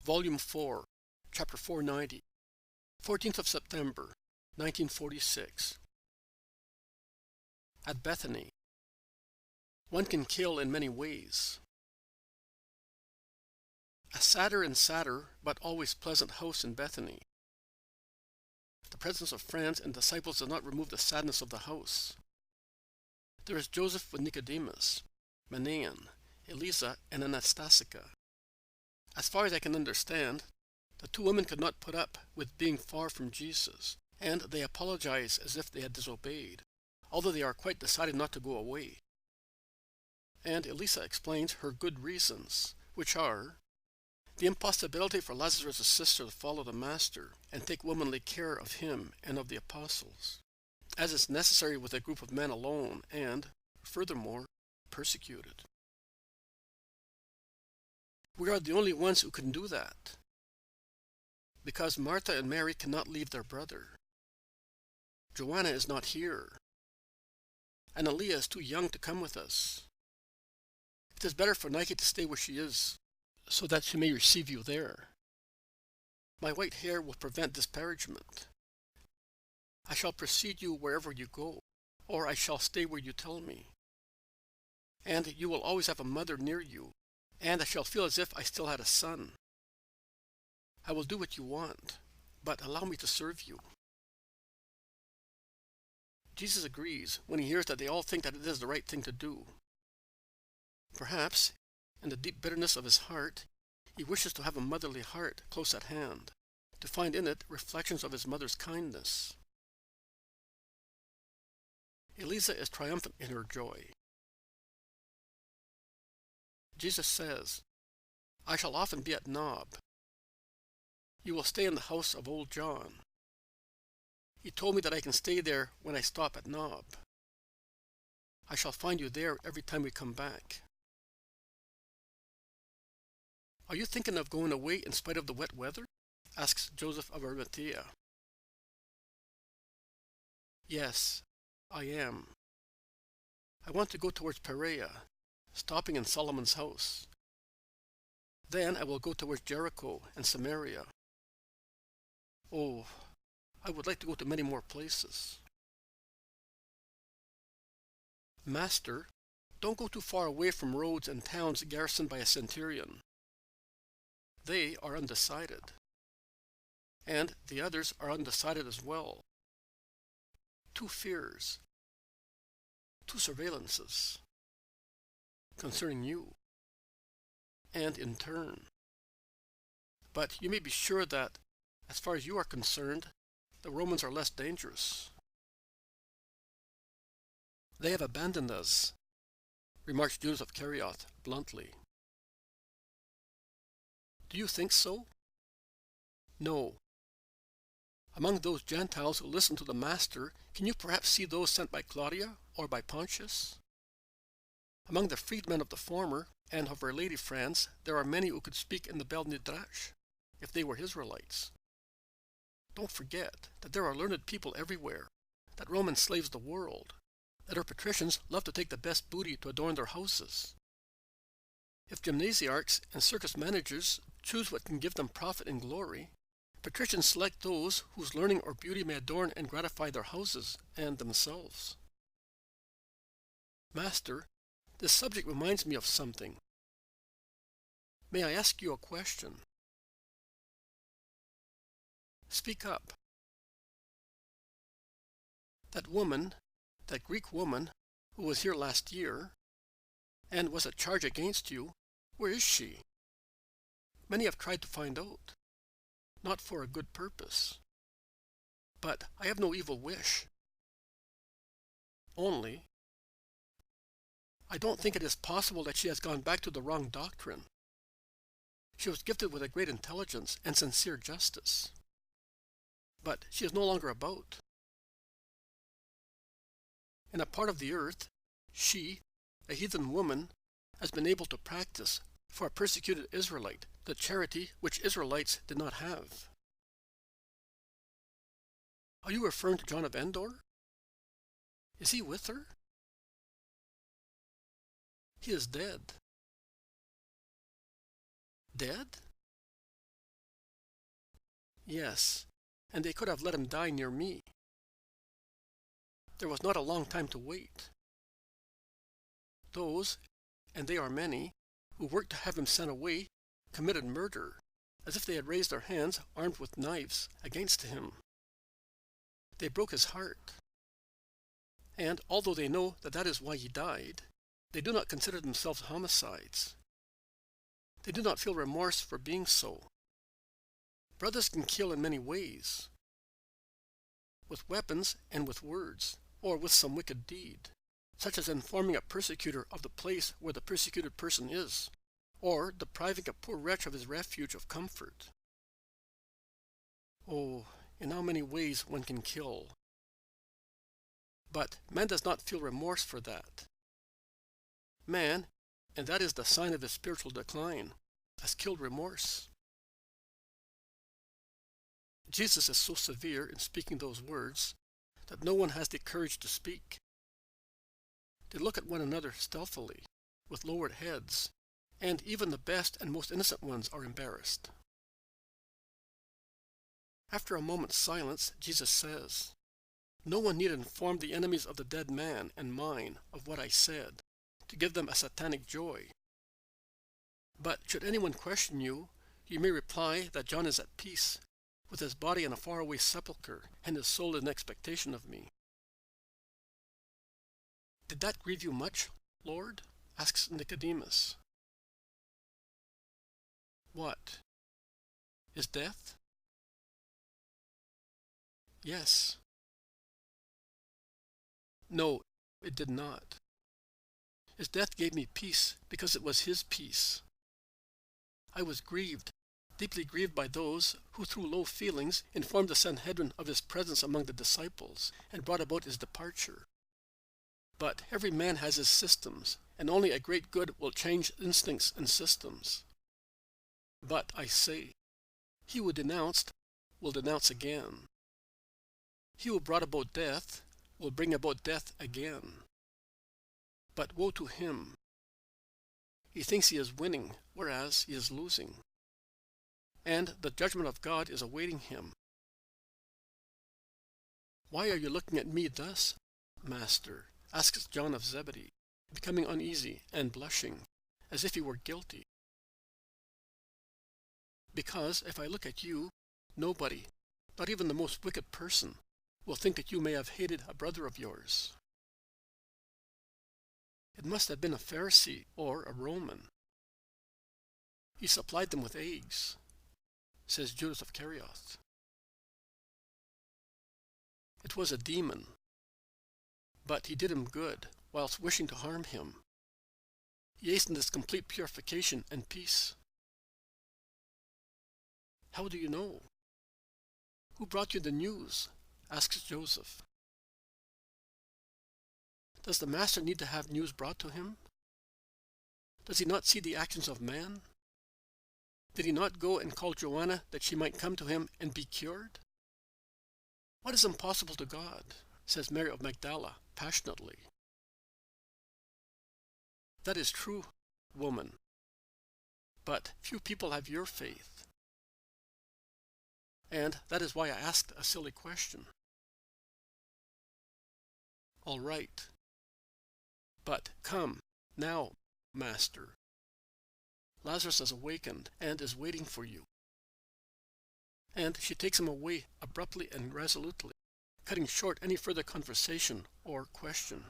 Volume 4, Chapter 490, 14th of September, 1946. At Bethany. One can kill in many ways. A sadder and sadder, but always pleasant house in Bethany. The presence of friends and disciples does not remove the sadness of the house. There is Joseph with Nicodemus, Manaen, Eliza, and Anastasica. As far as I can understand, the two women could not put up with being far from Jesus, and they apologize as if they had disobeyed, although they are quite decided not to go away. And Eliza explains her good reasons, which are the impossibility for Lazarus' sister to follow the Master and take womanly care of him and of the apostles, as is necessary with a group of men alone, and, furthermore, persecuted. We are the only ones who can do that, because Martha and Mary cannot leave their brother. Joanna is not here, and Aaliyah is too young to come with us. It is better for Nike to stay where she is, so that she may receive you there. My white hair will prevent disparagement. I shall precede you wherever you go, or I shall stay where you tell me. And you will always have a mother near you, and I shall feel as if I still had a son. I will do what you want, but allow me to serve you. Jesus agrees when he hears that they all think that it is the right thing to do. Perhaps, in the deep bitterness of his heart, he wishes to have a motherly heart close at hand, to find in it reflections of his mother's kindness. Eliza is triumphant in her joy. Jesus says, I shall often be at Nob. You will stay in the house of old John. He told me that I can stay there when I stop at Nob. I shall find you there every time we come back. Are you thinking of going away in spite of the wet weather? Asks Joseph of Arimathea. Yes, I am. I want to go towards Perea, stopping in Solomon's house. Then I will go towards Jericho and Samaria. Oh, I would like to go to many more places. Master, don't go too far away from roads and towns garrisoned by a centurion. They are undecided, and the others are undecided as well. Two fears, two surveillances concerning you, and in turn. But you may be sure that, as far as you are concerned, the Romans are less dangerous. They have abandoned us, remarks Judas of Kerioth bluntly. Do you think so? No. Among those Gentiles who listen to the Master, can you perhaps see those sent by Claudia or by Pontius? Among the freedmen of the former and of our lady friends, there are many who could speak in the Bel Midrash, if they were Israelites. Don't forget that there are learned people everywhere, that Rome enslaves the world, that our patricians love to take the best booty to adorn their houses. If gymnasiarchs and circus managers choose what can give them profit and glory, patricians select those whose learning or beauty may adorn and gratify their houses and themselves. Master, this subject reminds me of something. May I ask you a question? Speak up. That woman, that Greek woman, who was here last year, and was at charge against you, where is she? Many have tried to find out, not for a good purpose. But I have no evil wish. Only, I don't think it is possible that she has gone back to the wrong doctrine. She was gifted with a great intelligence and sincere justice. But she is no longer about. In a part of the earth, she, a heathen woman, has been able to practice, for a persecuted Israelite, the charity which Israelites did not have. Are you referring to John of Endor? Is he with her? He is dead. Dead? Yes, and they could have let him die near me. There was not a long time to wait. Those, and they are many, who worked to have him sent away, committed murder, as if they had raised their hands, armed with knives, against him. They broke his heart. And although they know that that is why he died, they do not consider themselves homicides. They do not feel remorse for being so. Brothers can kill in many ways, with weapons and with words, or with some wicked deed, such as informing a persecutor of the place where the persecuted person is, or depriving a poor wretch of his refuge of comfort. Oh, in how many ways one can kill. But man does not feel remorse for that. Man, and that is the sign of his spiritual decline, has killed remorse. Jesus is so severe in speaking those words that no one has the courage to speak. They look at one another stealthily, with lowered heads, and even the best and most innocent ones are embarrassed. After a moment's silence, Jesus says, "No one need inform the enemies of the dead man and mine of what I said, to give them a satanic joy. But should anyone question you, you may reply that John is at peace, with his body in a faraway sepulchre, and his soul in expectation of me." "Did that grieve you much, Lord?" asks Nicodemus. "What? His death?" "Yes." "No, it did not. His death gave me peace because it was his peace. I was grieved, deeply grieved by those who through low feelings informed the Sanhedrin of his presence among the disciples and brought about his departure. But every man has his systems, and only a great good will change instincts and systems. But, I say, he who denounced will denounce again. He who brought about death will bring about death again. But woe to him! He thinks he is winning, whereas he is losing. And the judgment of God is awaiting him. "Why are you looking at me thus, Master?" asks John of Zebedee, becoming uneasy and blushing, as if he were guilty. "Because if I look at you, nobody, not even the most wicked person, will think that you may have hated a brother of yours." It must have been a Pharisee or a Roman. "He supplied them with eggs," says Judas of Kerioth. It was a demon, but he did him good, whilst wishing to harm him. He hastened his complete purification and peace. "How do you know?" "Who brought you the news?" asks Joseph. Does the Master need to have news brought to him? Does he not see the actions of man? Did he not go and call Joanna that she might come to him and be cured? "What is impossible to God?" says Mary of Magdala passionately. "That is true, woman, but few people have your faith. And that is why I asked a silly question." "All right. But come, now, Master. Lazarus has awakened and is waiting for you." And she takes him away abruptly and resolutely, cutting short any further conversation or question.